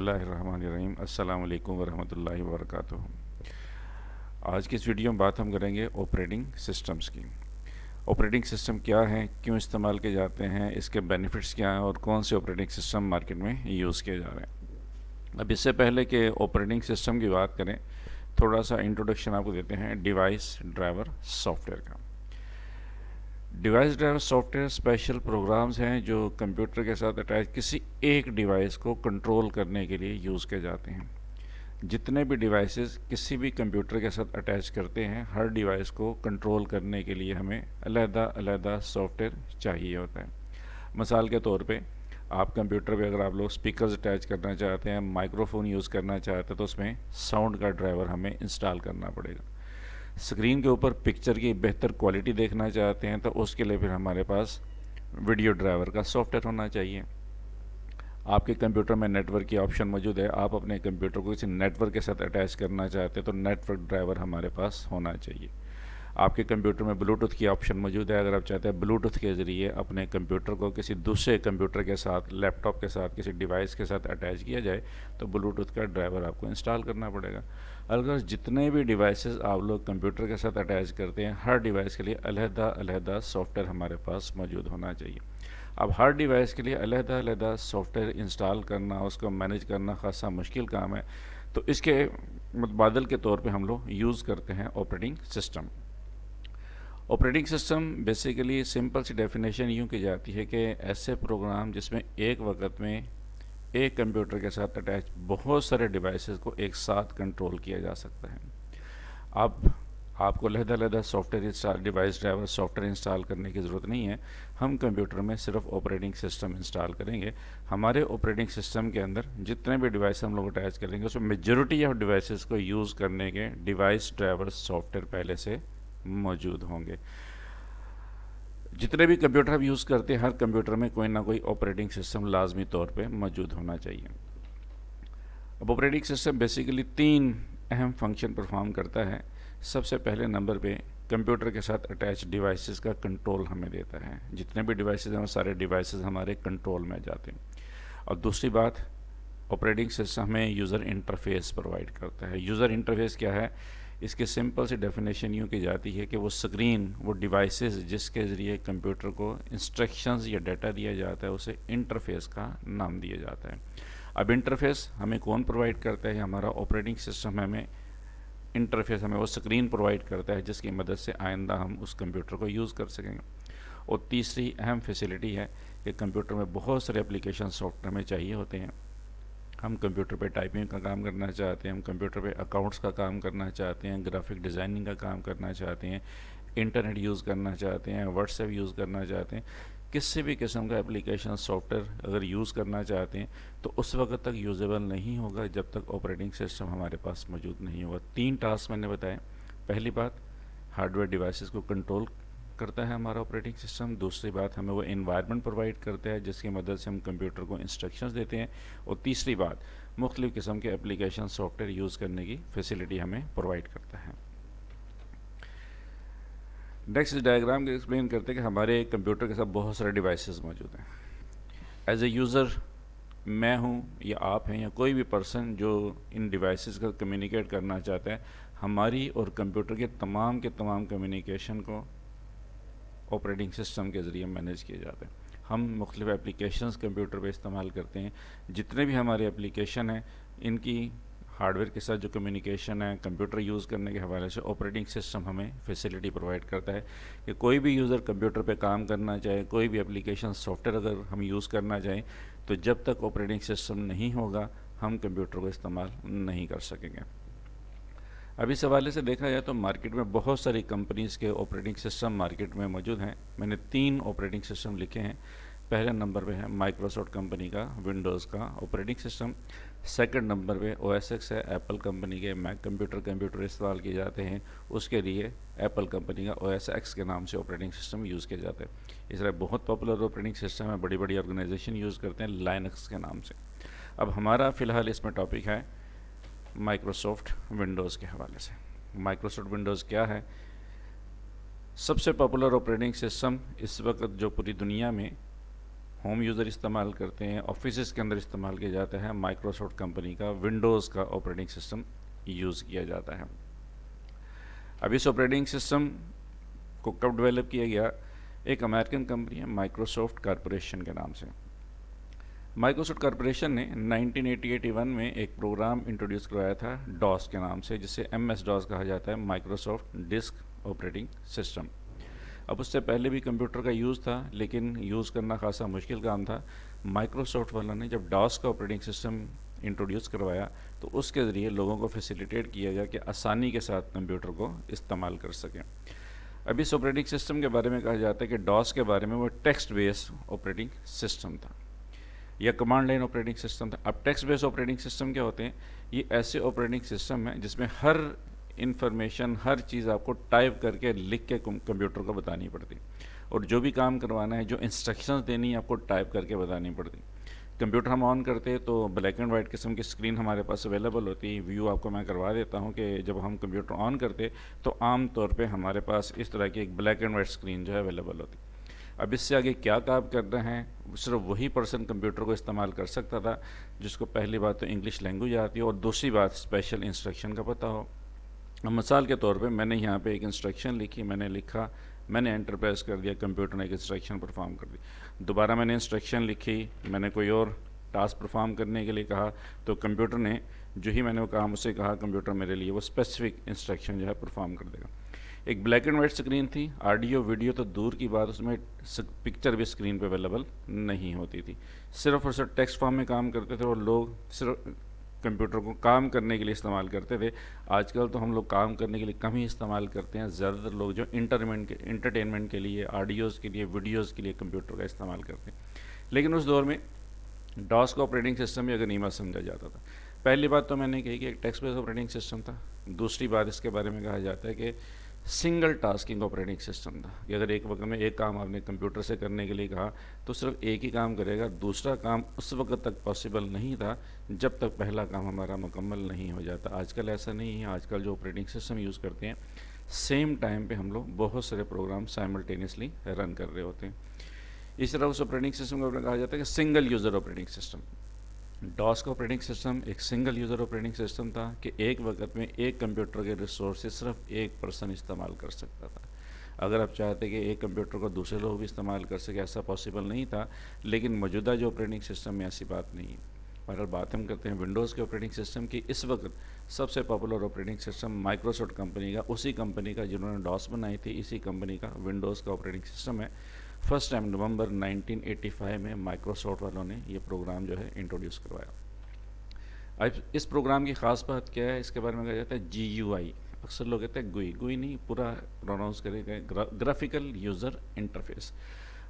बिस्मिल्लाहिर्रहमानिर्रहीम। अस्सलाम वालेकुम वरहमतुल्लाहि वबरकातुहू। आज की इस वीडियो में बात हम करेंगे ऑपरेटिंग सिस्टम्स की। ऑपरेटिंग सिस्टम क्या है, क्यों इस्तेमाल किए जाते हैं, इसके बेनिफिट्स क्या हैं और कौन से ऑपरेटिंग सिस्टम मार्केट में यूज़ किए जा रहे हैं। अब इससे पहले कि ऑपरेटिंग सिस्टम की बात करें, थोड़ा सा इंट्रोडक्शन आपको देते हैं डिवाइस ड्राइवर सॉफ्टवेयर का। Device driver software special programs हैं जो कंप्यूटर के साथ अटैच किसी एक डिवाइस को कंट्रोल करने के लिए यूज़ किए जाते हैं। जितने भी डिवाइसेस किसी भी कंप्यूटर के साथ अटैच करते हैं, हर डिवाइस को कंट्रोल करने के लिए हमें अलग-अलग सॉफ्टवेयर चाहिए होता है। मिसाल के तौर पे आप कंप्यूटर पे अगर आप लोग स्पीकर्स अटैच करना चाहते हैं, माइक्रोफोन यूज़ करना चाहते हैं, तो उसमें साउंड का ड्राइवर हमें इंस्टॉल करना पड़ेगा। स्क्रीन के ऊपर पिक्चर की बेहतर क्वालिटी देखना चाहते हैं तो उसके लिए फिर हमारे पास वीडियो ड्राइवर का सॉफ्टवेयर होना चाहिए। आपके कंप्यूटर में नेटवर्क की ऑप्शन मौजूद है, आप अपने कंप्यूटर को किसी नेटवर्क के साथ अटैच करना चाहते हैं तो नेटवर्क ड्राइवर हमारे पास होना चाहिए। आपके कंप्यूटर में ब्लूटूथ की ऑप्शन मौजूद है, अगर आप चाहते हैं ब्लूटूथ के ज़रिए अपने कंप्यूटर को किसी दूसरे कंप्यूटर के साथ, लैपटॉप के साथ, किसी डिवाइस के साथ अटैच किया जाए तो ब्लूटूथ का ड्राइवर आपको इंस्टॉल करना पड़ेगा। अगर जितने भी डिवाइसेस आप लोग कंप्यूटर के साथ अटैच करते हैं, हर डिवाइस के लिए अलग-अलग सॉफ्टवेयर हमारे पास मौजूद होना चाहिए। अब हर डिवाइस के लिए अलग-अलग सॉफ्टवेयर इंस्टॉल करना, उसको मैनेज करना खासा मुश्किल काम है, तो इसके मुतबादल के तौर पे हम लोग यूज़ करते हैं operating system. Operating system basically simple सी डेफिनेशन यूँ की जाती है कि ऐसे प्रोग्राम जिसमें एक वक्त में एक कंप्यूटर के साथ अटैच बहुत सारे डिवाइसेस को एक साथ कंट्रोल किया जा सकता है। अब आपको अलग-अलग software install, device driver software install करने की ज़रूरत नहीं है। हम कंप्यूटर में सिर्फ ऑपरेटिंग सिस्टम इंस्टॉल करेंगे। हमारे ऑपरेटिंग सिस्टम के अंदर जितने भी डिवाइस हम लोग अटैच करेंगे उसमें मेजॉरिटी ऑफ डिवाइसेस को यूज़ करने के डिवाइस ड्राइवर सॉफ्टवेयर पहले से मौजूद होंगे। जितने भी कंप्यूटर आप यूज़ करते हैं, हर कंप्यूटर में कोई ना कोई ऑपरेटिंग सिस्टम लाजमी तौर पे मौजूद होना चाहिए। अब ऑपरेटिंग सिस्टम बेसिकली 3 अहम फंक्शन परफॉर्म करता है। सबसे पहले नंबर पे कंप्यूटर के साथ अटैच डिवाइसेस का कंट्रोल हमें देता है। जितने भी डिवाइसेस हैं वो सारे डिवाइसेस हमारे कंट्रोल में जाते हैं। और दूसरी बात, ऑपरेटिंग सिस्टम हमें यूज़र इंटरफेस प्रोवाइड करता है। यूज़र इंटरफेस क्या है? इसकी सिंपल सी डेफिनेशन यूँ की जाती है कि वो स्क्रीन, वो डिवाइसेस जिसके ज़रिए कंप्यूटर को इंस्ट्रक्शंस या डाटा दिया जाता है, उसे इंटरफेस का नाम दिया जाता है। अब इंटरफेस हमें कौन प्रोवाइड करता है? हमारा ऑपरेटिंग सिस्टम हमें इंटरफेस, हमें वो स्क्रीन प्रोवाइड करता है जिसकी मदद से आइंदा हम उस कंप्यूटर को यूज़ कर सकेंगे। और तीसरी अहम फैसिलिटी है कि कंप्यूटर में बहुत सारे एप्लीकेशन सॉफ्टवेयर हमें चाहिए होते हैं। हम कंप्यूटर पे टाइपिंग का काम करना चाहते हैं, हम कंप्यूटर पे अकाउंट्स का काम करना चाहते हैं, ग्राफिक डिज़ाइनिंग का काम करना चाहते हैं, इंटरनेट यूज़ करना चाहते हैं, व्हाट्सएप यूज़ करना चाहते हैं, किसी भी किस्म का एप्लीकेशन सॉफ्टवेयर अगर यूज़ करना चाहते हैं तो उस वक्त तक यूजेबल नहीं होगा जब तक ऑपरेटिंग सिस्टम हमारे पास मौजूद नहीं होगा। 3 टास्क मैंने बताए। पहली बात, हार्डवेयर डिवाइसेस को कंट्रोल करता है हमारा ऑपरेटिंग सिस्टम। दूसरी बात, हमें वो एनवायरनमेंट प्रोवाइड करता है जिसकी मदद से हम कंप्यूटर को इंस्ट्रक्शंस देते हैं। और तीसरी बात, मुख्तलिफ़ किस्म के एप्लीकेशन सॉफ्टवेयर यूज़ करने की फैसिलिटी हमें प्रोवाइड करता है। नेक्स्ट डायग्राम के एक्सप्लेन करते हैं कि हमारे कंप्यूटर के साथ बहुत सारे डिवाइसेस मौजूद हैं। एज ए यूज़र मैं हूँ या आप हैं या कोई भी पर्सन जो इन डिवाइसेस का कम्युनिकेट करना चाहता है, हमारी और कंप्यूटर के तमाम कम्युनिकेशन को ऑपरेटिंग सिस्टम के ज़रिए मैनेज किए जाते हैं। हम मुख्तलिफ़ एप्लीकेशंस कंप्यूटर पे इस्तेमाल करते हैं। जितने भी हमारे एप्लीकेशन हैं, इनकी हार्डवेयर के साथ जो कम्युनिकेशन है, कंप्यूटर यूज़ करने के हवाले से ऑपरेटिंग सिस्टम हमें फैसिलिटी प्रोवाइड करता है कि कोई भी यूज़र कंप्यूटर पे काम करना चाहे, कोई भी एप्लीकेशन सॉफ्टवेयर अगर हम यूज़ करना चाहें, तो जब तक ऑपरेटिंग सिस्टम नहीं होगा हम कंप्यूटर को इस्तेमाल नहीं कर सकेंगे। अब इस हवाले से देखा जाए तो मार्केट में बहुत सारी कंपनीज़ के ऑपरेटिंग सिस्टम मार्केट में मौजूद हैं। मैंने 3 ऑपरेटिंग सिस्टम लिखे हैं। पहले नंबर पे है माइक्रोसॉफ्ट कंपनी का विंडोज़ का ऑपरेटिंग सिस्टम। सेकंड नंबर पे OS X है, एप्पल कंपनी के मैक कंप्यूटर इस्तेमाल किए जाते हैं, उसके लिए एप्पल कंपनी का OS X के नाम से ऑपरेटिंग सिस्टम यूज़ किया जाता है। इस तरह बहुत पॉपुलर ऑपरेटिंग सिस्टम है, बड़ी बड़ी ऑर्गेनाइजेशन यूज़ करते हैं लाइनक्स के नाम से। अब हमारा फ़िलहाल इसमें टॉपिक है माइक्रोसॉफ्ट विंडोज़ के हवाले से। माइक्रोसॉफ्ट विंडोज़ क्या है? सबसे पॉपुलर ऑपरेटिंग सिस्टम इस वक्त जो पूरी दुनिया में ہوم یوزر استعمال کرتے ہیں، آفیسز کے اندر استعمال کیا جاتا ہے، مائکروسافٹ کمپنی کا ونڈوز کا آپریٹنگ سسٹم یوز کیا جاتا ہے۔ اب اس آپریٹنگ سسٹم کو کب ڈیولپ کیا گیا؟ ایک امریکن کمپنی ہے مائکروسافٹ کارپوریشن کے نام سے۔ مائکروسافٹ کارپوریشن نے 1981 میں ایک پروگرام انٹروڈیوس کروایا تھا ڈاس کے نام سے، جسے ایم ایس ڈاس کہا جاتا ہے، مائکروسافٹ ڈسک آپریٹنگ سسٹم۔ اب اس سے پہلے بھی کمپیوٹر کا یوز تھا، لیکن یوز کرنا خاصا مشکل کام تھا۔ مائکروسافٹ والوں نے جب ڈاس کا آپریٹنگ سسٹم انٹروڈیوس کروایا تو اس کے ذریعے لوگوں کو فیسیلیٹیٹ کیا گیا کہ آسانی کے ساتھ کمپیوٹر کو استعمال کر سکیں۔ اب اس آپریٹنگ سسٹم کے بارے میں کہا جاتا ہے کہ ڈاس کے بارے میں وہ ٹیکسٹ بیس آپریٹنگ سسٹم تھا یا کمانڈ لائن آپریٹنگ سسٹم تھا۔ اب ٹیکسٹ بیس آپریٹنگ سسٹم کیا ہوتے ہیں؟ یہ ایسے آپریٹنگ سسٹم ہیں جس میں ہر انفارمیشن، ہر چیز آپ کو ٹائپ کر کے لکھ کے کمپیوٹر کو بتانی پڑتی، اور جو بھی کام کروانا ہے، جو انسٹرکشنز دینی ہے، آپ کو ٹائپ کر کے بتانی پڑتی۔ کمپیوٹر ہم آن کرتے تو بلیک اینڈ وائٹ قسم کی اسکرین ہمارے پاس اویلیبل ہوتی۔ ویو آپ کو میں کروا دیتا ہوں کہ جب ہم کمپیوٹر آن کرتے تو عام طور پہ ہمارے پاس اس طرح کی ایک بلیک اینڈ وائٹ اسکرین جو ہے اویلیبل ہوتی۔ اب اس سے آگے کیا کام کرنا ہے صرف وہی پرسن کمپیوٹر کو استعمال کر سکتا تھا جس کو پہلی بات تو انگلش لینگویج آتی ہو اور دوسری بات اسپیشل انسٹرکشن کا پتہ ہو۔ مثال کے طور پہ میں نے یہاں پہ ایک انسٹرکشن لکھی، میں نے لکھا، میں نے انٹر پریس کر دیا، کمپیوٹر نے ایک انسٹرکشن پرفارم کر دی۔ دوبارہ میں نے انسٹرکشن لکھی، میں نے کوئی اور ٹاسک پرفارم کرنے کے لیے کہا تو کمپیوٹر نے جو ہی میں نے وہ کہا مجھ سے کہا کمپیوٹر میرے لیے وہ اسپیسیفک انسٹرکشن جو ہے پرفارم کر دے گا۔ ایک بلیک اینڈ وائٹ اسکرین تھی، آڈیو ویڈیو تو دور کی بات، اس میں پکچر بھی اسکرین پہ اویلیبل نہیں ہوتی تھی، صرف اور صرف ٹیکسٹ فارم میں کام کرتے تھے اور لوگ صرف کمپیوٹر کو کام کرنے کے لیے استعمال کرتے تھے۔ آج کل تو ہم لوگ کام کرنے کے لیے کم ہی استعمال کرتے ہیں، زیادہ تر لوگ جو انٹرٹینمنٹ کے لیے، آڈیوز کے لیے، ویڈیوز کے لیے کمپیوٹر کا استعمال کرتے ہیں۔ لیکن اس دور میں ڈاس کا آپریٹنگ سسٹم بھی اگر نیما سمجھا جاتا تھا۔ پہلی بات تو میں نے کہی کہ ایک ٹیکسٹ بیس آپریٹنگ سسٹم تھا، دوسری بات اس کے بارے میں کہا جاتا ہے کہ سنگل ٹاسکنگ آپریٹنگ سسٹم تھا کہ اگر ایک وقت میں ایک کام آپ نے کمپیوٹر سے کرنے کے لیے کہا تو صرف ایک ہی کام کرے گا، دوسرا کام اس وقت تک پاسبل نہیں تھا جب تک پہلا کام ہمارا مکمل نہیں ہو جاتا۔ آج کل ایسا نہیں ہے، آج کل جو آپریٹنگ سسٹم یوز کرتے ہیں سیم ٹائم پہ ہم لوگ بہت سارے پروگرام سائملٹینیسلی رن کر رہے ہوتے ہیں۔ اس طرح اس آپریٹنگ سسٹم کو کہا جاتا ہے کہ single user operating system. DOS کا آپریٹنگ سسٹم ایک سنگل یوزر آپریٹنگ سسٹم تھا کہ ایک وقت میں ایک کمپیوٹر کے ریسورسز صرف ایک پرسن استعمال کر سکتا تھا۔ اگر آپ چاہتے کہ ایک کمپیوٹر کو دوسرے لوگ بھی استعمال کر سکے ایسا پاسبل نہیں تھا، لیکن موجودہ جو آپریٹنگ سسٹم میں ایسی بات نہیں ہے۔ اور اگر بات ہم کرتے ہیں ونڈوز کے آپریٹنگ سسٹم کی، اس وقت سب سے popular operating system Microsoft company کا، اسی کمپنی کا جنہوں نے ڈاس بنائی تھی، اسی کمپنی کا ونڈوز کا آپریٹنگ سسٹم ہے۔ فرسٹ ٹائم نومبر 1985 میں مائکروسافٹ والوں نے یہ پروگرام جو ہے انٹروڈیوس کروایا۔ اب اس پروگرام کی خاص بات کیا ہے؟ اس کے بارے میں کہا جاتا ہے جی یو آئی، اکثر لوگ کہتے ہیں گوئی نہیں، پورا پروناؤنس کرے گا، گرافیکل یوزر انٹرفیس۔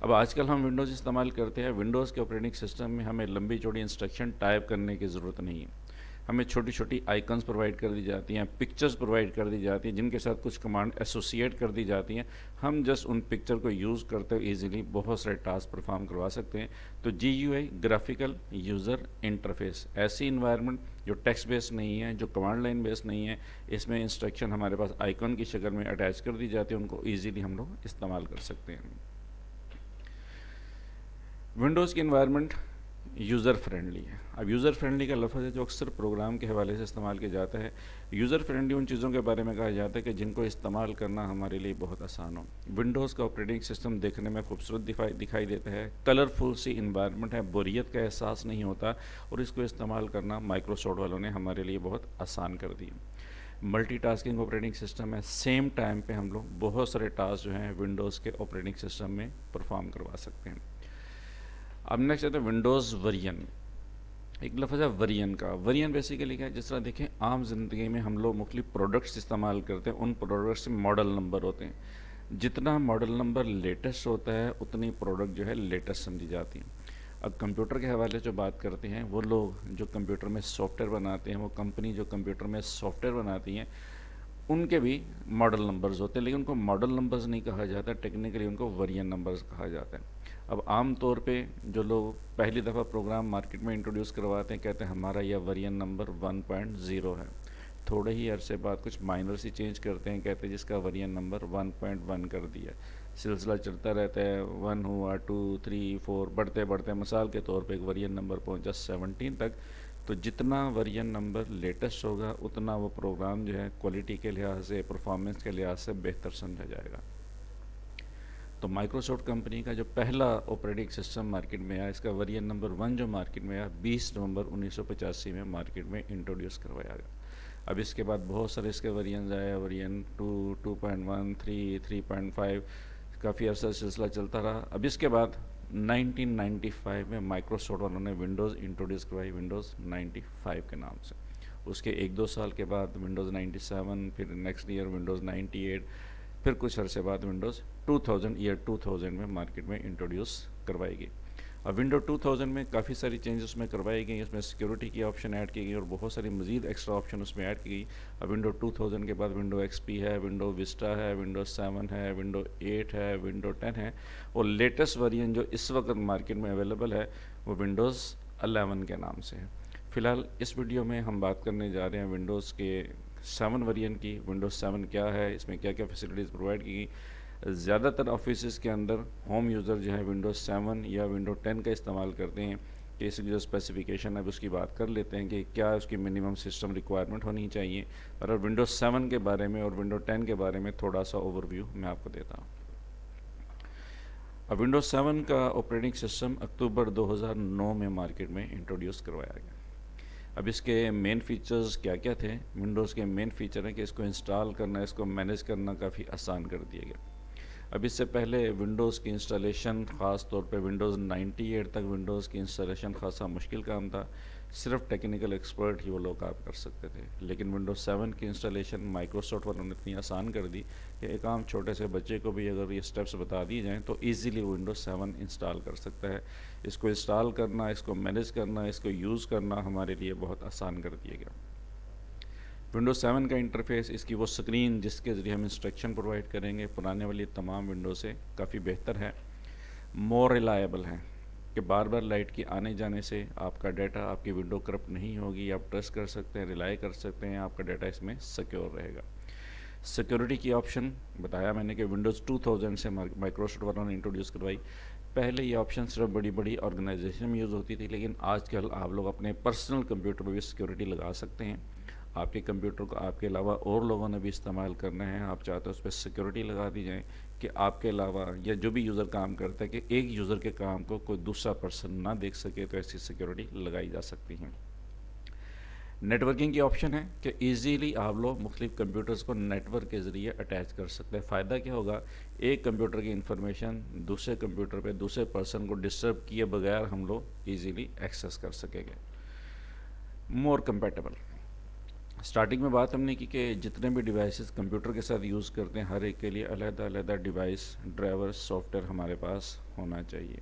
اب آج کل ہم ونڈوز استعمال کرتے ہیں، ونڈوز کے آپریٹنگ سسٹم میں ہمیں لمبی چوڑی انسٹرکشن ٹائپ کرنے کی ضرورت نہیں ہے، ہمیں چھوٹی چھوٹی آئیکنز پرووائڈ کر دی جاتی ہیں، پکچرز پرووائڈ کر دی جاتی ہیں جن کے ساتھ کچھ کمانڈ ایسوسیٹ کر دی جاتی ہیں، ہم جسٹ ان پکچر کو یوز کرتے ہوئے ایزیلی بہت سارے ٹاسک پرفارم کروا سکتے ہیں۔ تو G U I graphical user interface, ایسی انوائرمنٹ جو ٹیکسٹ بیس نہیں ہے، جو کمانڈ لائن بیس نہیں ہے، اس میں انسٹرکشن ہمارے پاس آئیکن کی شکل میں اٹیچ کر دی جاتی ہے، ان کو ایزیلی ہم لوگ استعمال کر سکتے ہیں۔ ونڈوز کی انوائرمنٹ یوزر فرینڈلی ہے۔ اب یوزر فرینڈلی کا لفظ ہے جو اکثر پروگرام کے حوالے سے استعمال کیا جاتا ہے۔ یوزر فرینڈلی ان چیزوں کے بارے میں کہا جاتا ہے کہ جن کو استعمال کرنا ہمارے لیے بہت آسان ہو۔ ونڈوز کا آپریٹنگ سسٹم دیکھنے میں خوبصورت دکھائی دیتا ہے، کلرفل سی انوائرمنٹ ہے، بوریت کا احساس نہیں ہوتا، اور اس کو استعمال کرنا مائکروسافٹ والوں نے ہمارے لیے بہت آسان کر دی۔ ملٹی ٹاسکنگ آپریٹنگ سسٹم ہے، سیم ٹائم پہ ہم لوگ بہت سارے ٹاسک جو ہیں ونڈوز کے آپریٹنگ سسٹم میں پرفارم کروا سکتے ہیں۔ اب نیکسٹ ہے ونڈوز ورژن۔ ایک لفظ ہے ورژن کا۔ ورژن بیسیکلی کیا ہے؟ جس طرح دیکھیں عام زندگی میں ہم لوگ مختلف پروڈکٹس استعمال کرتے ہیں، ان پروڈکٹس میں ماڈل نمبر ہوتے ہیں، جتنا ماڈل نمبر لیٹسٹ ہوتا ہے اتنی پروڈکٹ جو ہے لیٹسٹ سمجھی جاتی ہیں۔ اب کمپیوٹر کے حوالے سے جو بات کرتے ہیں، وہ لوگ جو کمپیوٹر میں سافٹ ویئر بناتے ہیں، وہ کمپنی جو کمپیوٹر میں سافٹ ویئر بناتی ہیں، ان کے بھی ماڈل نمبرز ہوتے ہیں، لیکن ان کو ماڈل نمبرز نہیں کہا جاتا، ٹیکنیکلی ان کو ورژن نمبرز کہا جاتا ہے۔ اب عام طور پہ جو لوگ پہلی دفعہ پروگرام مارکیٹ میں انٹروڈیوس کرواتے ہیں، کہتے ہیں ہمارا یہ ورژن نمبر 1.0 ہے۔ थोड़े ही अरसे बाद कुछ माइनर सी चेंज करते हैं, कहते हैं जिसका वेरिएंट नंबर 1.1 कर दिया। सिलसिला चलता रहता है, 1 हुआ, 2, 3, 4, बढ़ते बढ़ते मिसाल के तौर पे एक वेरिएंट नंबर पहुंचा 17 तक। तो जितना वेरिएंट नंबर लेटेस्ट होगा उतना वो प्रोग्राम जो है क्वालिटी के लिहाज से, परफॉर्मेंस के लिहाज से बेहतर समझा जाएगा। तो माइक्रोसॉफ्ट कंपनी का जो पहला ऑपरेटिंग सिस्टम मार्केट में आया, इसका वेरिएंट नंबर 1 जो मार्केट में आया 20 नवंबर 1985 में मार्केट में इंट्रोड्यूस करवाया गया। अब इसके बाद बहुत सारे इसके वेरिएंट्स आए, वेरिएंट 2, 2.1, 3, 3.5, काफ़ी अर्सा सिलसिला चलता रहा। अब इसके बाद 1995 में माइक्रोसॉफ्ट वालों ने विंडोज़ इंट्रोड्यूस करवाई, विंडोज़ 95 के नाम से। उसके 1-2 साल के बाद विंडोज़ 97, फिर नेक्स्ट ईयर विंडोज़ 98, फिर कुछ अरसे बाद विंडोज़ 2000 में मार्केट में इंट्रोड्यूस करवाई गई। अब विंडो 2000 में काफ़ी सारी चेंजेस उसमें करवाई गई, उसमें सिक्योरिटी की ऑप्शन ऐड की गई और बहुत सारी मज़ीद एक्स्ट्रा ऑप्शन उसमें ऐड की गई। अब विंडो 2000 के बाद विंडो XP है, विंडो विस्टा है, विंडो 7 है, विंडो 8 है, विंडो 10 है, और लेटेस्ट वेरिएंट जो इस वक्त मार्केट में अवेलेबल है वो विंडोज़ 11 के नाम से है। फ़िलहाल इस वीडियो में हम बात करने जा रहे हैं विंडोज़ के 7 वेरिएंट की। विंडोज़ 7 क्या है, इसमें क्या क्या फैसिलिटीज़ प्रोवाइड की गई। ज़्यादातर ऑफिस के अंदर होम यूज़र जो है विंडोज़ 7 या विंडो 10 का इस्तेमाल करते हैं, कि इसकी जो स्पेसिफिकेशन है उसकी बात कर लेते हैं कि क्या उसकी मिनिमम सिस्टम रिक्वायरमेंट होनी चाहिए। और विंडोज़ 7 के बारे में और विंडो 10 के बारे में थोड़ा सा ओवरव्यू मैं आपको देता हूँ। अब विंडोज़ 7 का ऑपरेटिंग सिस्टम अक्टूबर 2009 में मार्केट में इंट्रोड्यूस करवाया गया। अब इसके मेन फीचर्स क्या क्या थे। विंडोज़ के मेन फीचर हैं कि इसको इंस्टॉल करना, इसको मैनेज करना काफ़ी आसान कर दिया गया। अब इससे पहले विंडोज़ की इंस्टॉलेशन, ख़ास तौर पे विंडोज़ 98 तक विंडोज़ की इंस्टॉलेशन खासा मुश्किल काम था, सिर्फ टेक्निकल एक्सपर्ट ही वो लोग काम कर सकते थे। लेकिन विंडोज़ 7 की इंस्टॉलेशन माइक्रोसॉफ्ट वालों ने इतनी आसान कर दी कि एक आम छोटे से बच्चे को भी अगर ये स्टेप्स बता दी जाएँ तो ईज़िली विंडोज़ 7 इंस्टॉल कर सकता है। इसको इंस्टॉल करना, इसको मैनेज करना, इसको यूज़ करना हमारे लिए बहुत आसान कर दिया गया। विंडोज़ 7 का इंटरफेस, इसकी वो स्क्रीन जिसके ज़रिए हम इंस्ट्रक्शन प्रोवाइड करेंगे, पुराने वाली तमाम विंडो से काफ़ी बेहतर है, मोर रिलायबल है कि बार बार लाइट की आने जाने से आपका डाटा, आपकी विंडो करप्ट नहीं होगी, आप ट्रस्ट कर सकते हैं, रिलाई कर सकते हैं, आपका डाटा इसमें सिक्योर रहेगा। सिक्योरिटी की ऑप्शन बताया मैंने कि विंडोज़ 2000 से माइक्रोसॉफ्ट वालों ने इंट्रोड्यूस करवाई। पहले ये ऑप्शन सिर्फ बड़ी बड़ी ऑर्गेनाइजेशन में यूज़ होती थी, लेकिन आजकल आप लोग अपने पर्सनल कंप्यूटर पर भी सिक्योरिटी लगा सकते हैं। आपके कंप्यूटर को आपके अलावा और लोगों ने भी इस्तेमाल करना है, आप चाहते हो उस पर सिक्योरिटी लगा दी जाए कि आपके अलावा या जो भी यूज़र काम करता है कि एक यूज़र के काम को कोई दूसरा पर्सन ना देख सके, तो ऐसी सिक्योरिटी लगाई जा सकती है। नेटवर्किंग की ऑप्शन है कि इजीली आप लोग मुख्तलिफ कंप्यूटर्स को नेटवर्क के ज़रिए अटैच कर सकते हैं। फ़ायदा क्या होगा, एक कंप्यूटर की इंफॉर्मेशन दूसरे कंप्यूटर पे दूसरे पर्सन को डिस्टर्ब किए बगैर हम लोग ईजीली एक्सेस कर सकेंगे। मोर कंपैटिबल, स्टार्टिंग में बात हमने की कि जितने भी डिवाइसेस कंप्यूटर के साथ यूज़ करते हैं, हर एक के लिए अलग अलग डिवाइस, ड्राइवर, सॉफ्टवेयर हमारे पास होना चाहिए।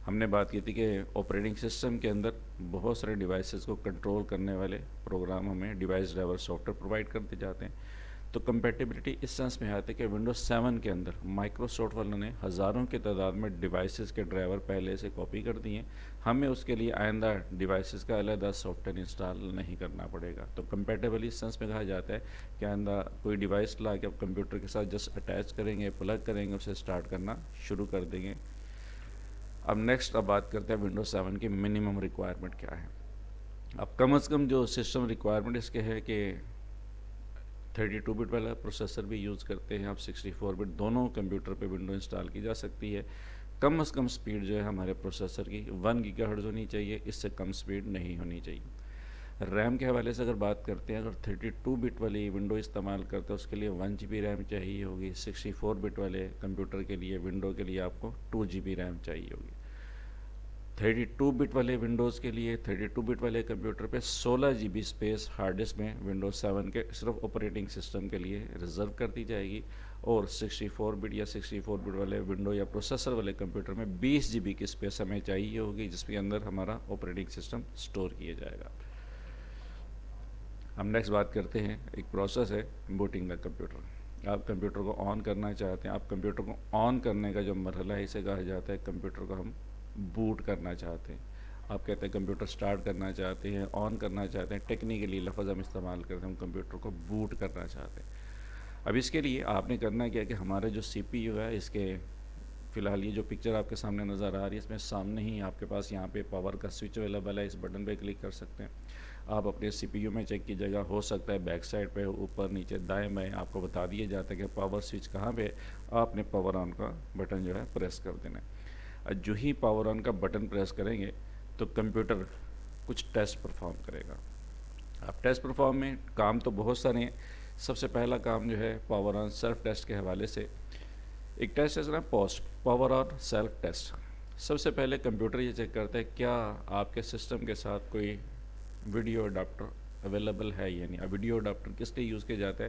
हमने बात की थी कि ऑपरेटिंग सिस्टम के अंदर बहुत सारे डिवाइसेस को कंट्रोल करने वाले प्रोग्राम हमें डिवाइस ड्राइवर सॉफ्टवेयर प्रोवाइड करते जाते हैं। तो कंपैटिबिलिटी इस सेंस में आती है कि विंडोज़ 7 के अंदर माइक्रोसॉफ्ट वालों ने हज़ारों की तादाद में डिवाइसेस के ड्राइवर पहले से कॉपी कर दिए, हमें उसके लिए आइंदा डिवाइसेस का अलग सॉफ्टवेयर इंस्टॉल नहीं करना पड़ेगा। तो कंपैटिबल इस सेंस में कहा जाता है कि आइंदा कोई डिवाइस ला के आप कंप्यूटर के साथ जस्ट अटैच करेंगे, प्लग करेंगे, उसे स्टार्ट करना शुरू कर देंगे। अब नेक्स्ट बात करते हैं विंडोज़ 7 की मिनिमम रिक्वायरमेंट क्या है। अब कम से कम जो सिस्टम रिक्वायरमेंट इसके है कि 32 बिट वाला प्रोसेसर भी यूज़ करते हैं, आप 64 बिट दोनों कंप्यूटर पे विंडो इंस्टॉल की जा सकती है। कम से कम स्पीड जो है हमारे प्रोसेसर की 1 गीगाहर्ट्ज़ होनी चाहिए, इससे कम स्पीड नहीं होनी चाहिए। रैम के हवाले से अगर बात करते हैं, अगर 32 बिट वाली विंडो इस्तेमाल करते हैं उसके लिए 1 GB रैम चाहिए होगी। 64 बिट वाले कंप्यूटर के लिए, विंडो के लिए आपको 2 GB रैम चाहिए होगी। 32 बिट वाले विंडोज़ के लिए, 32 बिट वाले कंप्यूटर पे 16 GB स्पेस हार्ड डिस्क में विंडोज़ 7 के सिर्फ ऑपरेटिंग सिस्टम के लिए रिजर्व कर दी जाएगी। और 64 बिट या 64 बिट वाले विंडो या प्रोसेसर वाले कंप्यूटर में 20 GB की स्पेस हमें चाहिए होगी, जिसके अंदर हमारा ऑपरेटिंग सिस्टम स्टोर किया जाएगा। हम नेक्स्ट बात करते हैं, एक प्रोसेस है बूटिंग द कंप्यूटर। आप कंप्यूटर को ऑन करना चाहते हैं, आप कंप्यूटर को ऑन करने का जो मरहला है इसे कहा जाता है कंप्यूटर को हम बूट करना चाहते हैं। آپ کہتے ہیں کمپیوٹر سٹارٹ کرنا چاہتے ہیں، آن کرنا چاہتے ہیں، ٹیکنیکلی لفظ ہم استعمال کرتے ہیں، ہم کمپیوٹر کو بوٹ کرنا چاہتے ہیں۔ اب اس کے لیے آپ نے کرنا کیا کہ ہمارے جو سی پی یو ہے، اس کے فی الحال یہ جو پکچر آپ کے سامنے نظر آ رہی ہے، اس میں سامنے ہی آپ کے پاس یہاں پہ پاور کا سوئچ اویلیبل ہے، اس بٹن پہ کلک کر سکتے ہیں۔ آپ اپنے سی پی یو میں چیک کیجیے گا، ہو سکتا ہے بیک سائڈ پہ اوپر نیچے دائیں بائیں آپ کو بتا دیا جاتا ہے کہ پاور سوئچ کہاں پہ، آپ نے پاور آن کا بٹن جو ہے پریس کر دینا ہے۔ جو ہی پاور آن کا بٹن پریس کریں گے تو کمپیوٹر کچھ ٹیسٹ پرفارم کرے گا۔ اب ٹیسٹ پرفارم میں کام تو بہت سارے ہیں۔ سب سے پہلا کام جو ہے پاور آن سیلف ٹیسٹ کے حوالے سے ایک ٹیسٹ ہے نا، post power on self test. سب سے پہلے کمپیوٹر یہ چیک کرتا ہے کیا آپ کے سسٹم کے ساتھ کوئی ویڈیو اڈاپٹر اویلیبل ہے یا نہیں۔ اب ویڈیو اڈاپٹر کس لیے یوز کیا جاتا ہے؟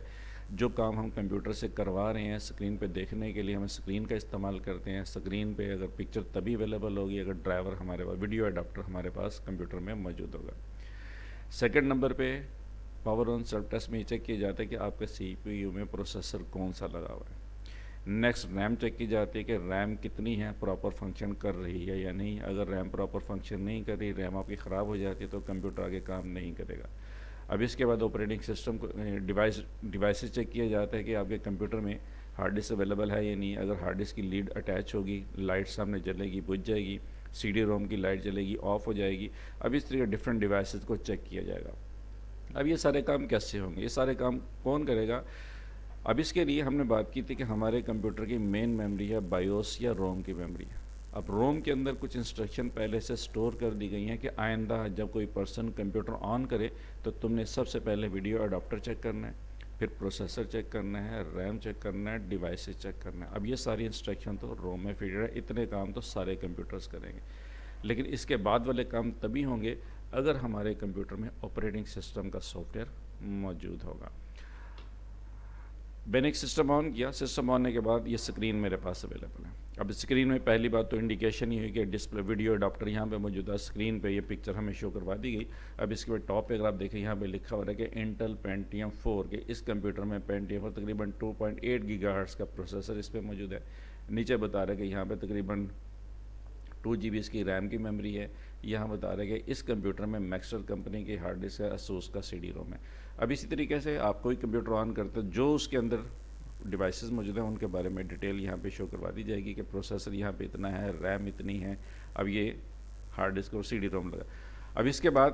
جو کام ہم کمپیوٹر سے کروا رہے ہیں اسکرین پہ دیکھنے کے لیے ہم اسکرین کا استعمال کرتے ہیں۔ اسکرین پہ اگر پکچر تبھی اویلیبل ہوگی اگر ڈرائیور ہمارے پاس، ویڈیو اڈاپٹر ہمارے پاس کمپیوٹر میں موجود ہوگا۔ سیکنڈ نمبر پہ پاور آن سیلف ٹیسٹ میں یہ چیک کیا جاتا ہے کہ آپ کے سی پی یو میں پروسیسر کون سا لگا ہوا ہے۔ نیکسٹ ریم چیک کی جاتی ہے کہ ریم کتنی ہے، پراپر فنکشن کر رہی ہے یا نہیں۔ اگر ریم پراپر فنکشن نہیں کر رہی، ریم آپ کی خراب ہو جاتی ہے تو کمپیوٹر آگے کام نہیں کرے گا۔ اب اس کے بعد آپریٹنگ سسٹم کو ڈیوائسز چیک کیا جاتا ہے کہ آپ کے کمپیوٹر میں ہارڈ ڈسک اویلیبل ہے یا نہیں۔ اگر ہارڈ ڈسک کی لیڈ اٹیچ ہوگی، لائٹ سامنے جلے گی، بجھ جائے گی، سی ڈی روم کی لائٹ جلے گی، آف ہو جائے گی۔ اب اس طریقے ڈفرینٹ ڈیوائسز کو چیک کیا جائے گا۔ اب یہ سارے کام کیسے ہوں گے، یہ سارے کام کون کرے گا؟ اب اس کے لیے ہم نے بات کی تھی کہ ہمارے کمپیوٹر کی مین میموری ہے بایوس یا روم کی میموری۔ اب روم کے اندر کچھ انسٹرکشن پہلے سے سٹور کر دی گئی ہیں کہ آئندہ جب کوئی پرسن کمپیوٹر آن کرے تو تم نے سب سے پہلے ویڈیو اڈاپٹر چیک کرنا ہے، پھر پروسیسر چیک کرنا ہے، ریم چیک کرنا ہے، ڈیوائسز چیک کرنا ہے۔ اب یہ ساری انسٹرکشن تو روم میں فیڈ ہے، اتنے کام تو سارے کمپیوٹرز کریں گے۔ لیکن اس کے بعد والے کام تبھی ہوں گے اگر ہمارے کمپیوٹر میں آپریٹنگ سسٹم کا سافٹ ویئر موجود ہوگا۔ میں نے ایک سسٹم آن کیا، سسٹم آن ہونے کے بعد یہ اسکرین میرے پاس اویلیبل ہے۔ اب اسکرین میں پہلی بات تو انڈیکیشن ہی ہوئی کہ ڈسپلے ویڈیو اڈاپٹر یہاں پہ موجود ہے، اسکرین پہ یہ پکچر ہمیں شو کروا دی گئی۔ اب اس کے بعد ٹاپ پہ اگر آپ دیکھیں یہاں پہ لکھا ہوا ہے کہ انٹل پینٹیم 4 کے اس کمپیوٹر میں پینٹیم 4 تقریباً 2.8 گیگا ہرٹز کا پروسیسر اس پہ موجود ہے۔ نیچے بتا رہا ہے کہ یہاں پہ تقریباً 2 GB اس کی ریم کی میموری ہے۔ یہاں بتا رہے کہ اس کمپیوٹر میں میکسٹر کمپنی کی ہارڈ ڈسک ہے، اسوس کا سی ڈی روم ہے۔ اب اسی طریقے سے آپ کوئی کمپیوٹر آن کرتے جو اس کے اندر ڈیوائسز موجود ہیں ان کے بارے میں ڈیٹیل یہاں پہ شو کروا دی جائے گی کہ پروسیسر یہاں پہ اتنا ہے، ریم اتنی ہے، اب یہ ہارڈ ڈسک اور سی ڈی روم لگا۔ اب اس کے بعد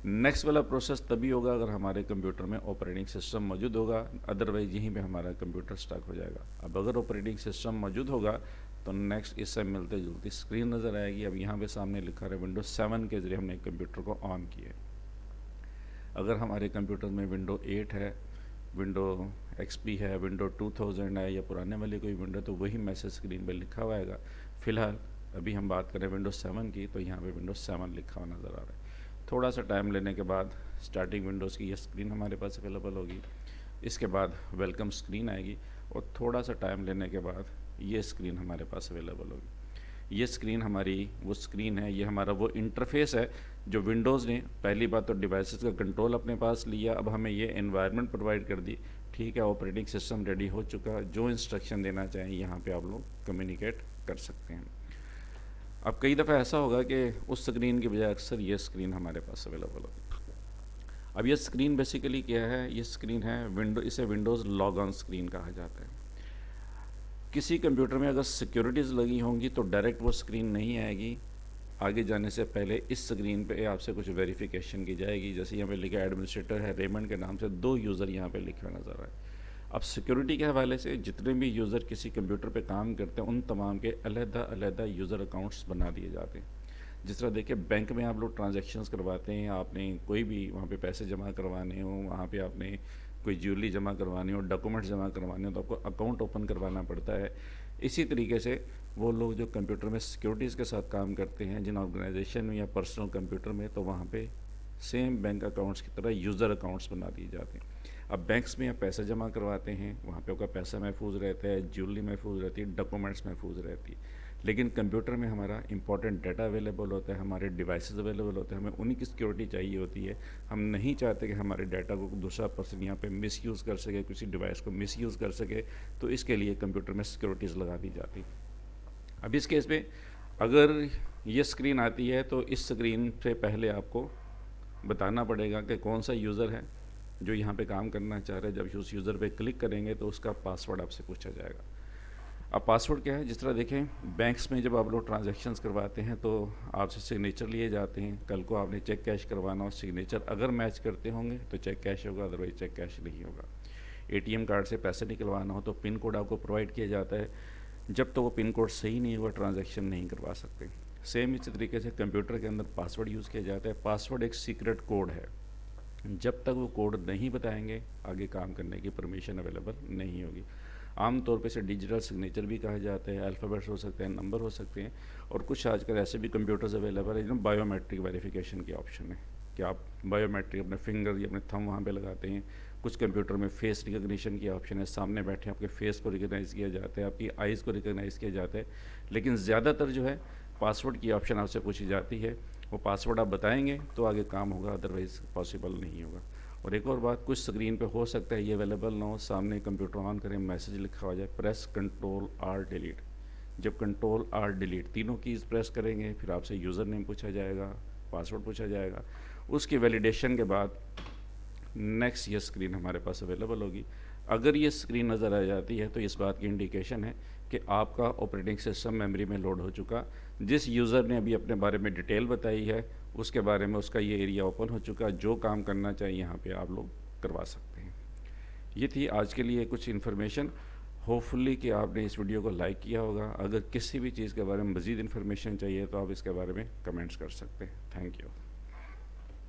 نیکسٹ والا پروسیس تبھی ہوگا اگر ہمارے کمپیوٹر میں آپریٹنگ سسٹم موجود ہوگا، ادروائز یہیں پہ ہمارا کمپیوٹر سٹک ہو جائے گا۔ اب اگر آپریٹنگ سسٹم موجود ہوگا تو نیکسٹ اس سے ملتے جلتی اسکرین نظر آئے گی۔ اب یہاں پہ سامنے لکھا رہا ہے ونڈوز 7 کے ذریعے ہم نے کمپیوٹر کو آن کیا ہے۔ اگر ہمارے کمپیوٹر میں ونڈو 8 ہے، ونڈو ایکس پی ہے، ونڈو 2000 ہے یا پرانے والے کوئی ونڈو تو وہی میسج اسکرین پہ لکھا ہوا آئے گا۔ فی الحال ابھی ہم بات کریں ونڈو 7 کی تو یہاں پہ ونڈو 7 لکھا ہوا نظر آ رہا ہے۔ تھوڑا سا ٹائم لینے کے بعد اسٹارٹنگ ونڈوز کی یہ اسکرین ہمارے پاس اویلیبل ہوگی۔ اس کے بعد ویلکم اسکرین آئے گی اور تھوڑا سا ٹائم لینے کے بعد یہ اسکرین ہمارے پاس اویلیبل ہوگی۔ یہ اسکرین ہماری وہ اسکرین ہے، یہ ہمارا وہ انٹرفیس ہے جو ونڈوز نے پہلی بات تو ڈیوائسز کا کنٹرول اپنے پاس لیا، اب ہمیں یہ انوائرمنٹ پرووائڈ کر دی۔ ٹھیک ہے، آپریٹنگ سسٹم ریڈی ہو چکا، جو انسٹرکشن دینا چاہیں یہاں پہ آپ لوگ کمیونیکیٹ کر سکتے ہیں۔ اب کئی دفعہ ایسا ہوگا کہ اس اسکرین کی بجائے اکثر یہ اسکرین ہمارے پاس اویلیبل ہوگی۔ اب یہ اسکرین بیسیکلی کیا ہے؟ یہ اسکرین ہے اسے ونڈوز لاگ آن اسکرین کہا جاتا ہے۔ کسی کمپیوٹر میں اگر سیکیورٹیز لگی ہوں گی تو ڈائریکٹ وہ اسکرین نہیں آئے گی، آگے جانے سے پہلے اس اسکرین پہ آپ سے کچھ ویریفیکیشن کی جائے گی۔ جیسے یہاں پہ لکھا ایڈمنسٹریٹر ہے ریمنڈ کے نام سے 2 یوزر یہاں پہ لکھا نظر آ رہا ہے۔ اب سیکیورٹی کے حوالے سے جتنے بھی یوزر کسی کمپیوٹر پہ کام کرتے ہیں ان تمام کے علیحدہ علیحدہ یوزر اکاؤنٹس بنا دیے جاتے ہیں۔ جس طرح دیکھیں بینک میں آپ لوگ ٹرانزیکشنز کرواتے ہیں، آپ نے کوئی بھی وہاں پہ پیسے جمع کروانے ہوں، وہاں پہ آپ نے کوئی جیولری جمع کروانی ہو، ڈاکومنٹس جمع کروانے ہوں تو آپ کو اکاؤنٹ اوپن کروانا پڑتا ہے۔ اسی طریقے سے وہ لوگ جو کمپیوٹر میں سیکیورٹیز کے ساتھ کام کرتے ہیں جن آرگنائزیشن میں یا پرسنل کمپیوٹر میں، تو وہاں پہ سیم بینک اکاؤنٹس کی طرح یوزر اکاؤنٹس بنا دیے جاتے ہیں۔ اب بینکس میں آپ پیسے جمع کرواتے ہیں، وہاں پہ آپ کا پیسہ محفوظ رہتا ہے، جیولری محفوظ رہتی ہے، ڈاکومنٹس محفوظ رہتی ہے۔ لیکن کمپیوٹر میں ہمارا امپورٹنٹ ڈیٹا اویلیبل ہوتا ہے، ہمارے ڈیوائسز اویلیبل ہوتے ہیں، ہمیں انہی کی سیکیورٹی چاہیے ہوتی ہے۔ ہم نہیں چاہتے کہ ہمارے ڈیٹا کو دوسرا پرسن یہاں پہ مس یوز کر سکے، کسی ڈیوائس کو مس یوز کر سکے، تو اس کے لیے کمپیوٹر میں سیکیورٹیز لگا دی جاتی۔ اب اس کیس میں अगर ये स्क्रीन आती है तो इस स्क्रीन से पहले आपको बताना पड़ेगा कि कौन सा यूज़र है जो यहाँ पे काम करना चाह रहा है। जब उस यूज़र पे क्लिक करेंगे तो उसका पासवर्ड आपसे पूछा जाएगा। अब पासवर्ड क्या है, जिस तरह देखें बैंक्स में जब आप लोग ट्रांजैक्शंस करवाते हैं तो आपसे सिग्नेचर लिए जाते हैं। कल को आपने चेक कैश करवाना हो, सिग्नेचर अगर मैच करते होंगे तो चेक कैश होगा, अदरवाइज चेक कैश नहीं होगा। एटीएम कार्ड से पैसे निकलवाना हो तो पिन कोड आपको प्रोवाइड किया जाता है। जब तो वो पिन कोड सही नहीं हुआ ट्रांजैक्शन नहीं करवा सकते। सेम इसी तरीके से कंप्यूटर के अंदर पासवर्ड यूज़ किया जाता है। पासवर्ड एक सीक्रेट कोड है, जब तक वो कोड नहीं बताएंगे आगे काम करने की परमिशन अवेलेबल नहीं होगी। आम तौर पे इसे डिजिटल सिग्नेचर भी कहा जाता है। अल्फ़ाबेट्स हो सकते हैं, नंबर हो सकते हैं, और कुछ आजकल ऐसे भी कंप्यूटर्स अवेलेबल है जिनमें बायोमेट्रिक वेरिफिकेशन के ऑप्शन है कि आप बायोमेट्रिक अपने फिंगर या अपने थंब वहाँ पे लगाते हैं। कुछ कंप्यूटर में फेस रिकग्निशन की ऑप्शन है, सामने बैठे आपके फेस को रिकगनाइज़ किया जाता है, आपकी आइज़ को रिकगनाइज़ किया जाता है। लेकिन ज़्यादातर जो है पासवर्ड की ऑप्शन आपसे पूछी जाती है। वो पासवर्ड आप बताएंगे तो आगे काम होगा, अदरवाइज़ पॉसिबल नहीं होगा। और एक और बात, कुछ स्क्रीन पे हो सकता है ये अवेलेबल ना हो, सामने कंप्यूटर ऑन करें, मैसेज लिखा हो जाए प्रेस कंट्रोल आर डिलीट। जब कंट्रोल आर डिलीट तीनों कीज़ प्रेस करेंगे फिर आपसे यूज़र नेम पूछा जाएगा, पासवर्ड पूछा जाएगा। उसकी वैलिडेशन के बाद नेक्स्ट ये स्क्रीन हमारे पास अवेलेबल होगी। अगर ये स्क्रीन नज़र आ जाती है तो इस बात की इंडिकेशन है कि आपका ऑपरेटिंग सिस्टम मेमोरी में लोड हो चुका। जिस यूज़र ने अभी अपने बारे में डिटेल बताई है उसके बारे में उसका ये एरिया ओपन हो चुका। जो काम करना चाहिए यहाँ पे आप लोग करवा सकते हैं। ये थी आज के लिए कुछ इन्फॉर्मेशन। होपफुली कि आपने इस वीडियो को लाइक किया होगा। अगर किसी भी चीज़ के बारे में मज़ीद इन्फॉर्मेशन चाहिए तो आप इसके बारे में कमेंट्स कर सकते हैं। Thank you.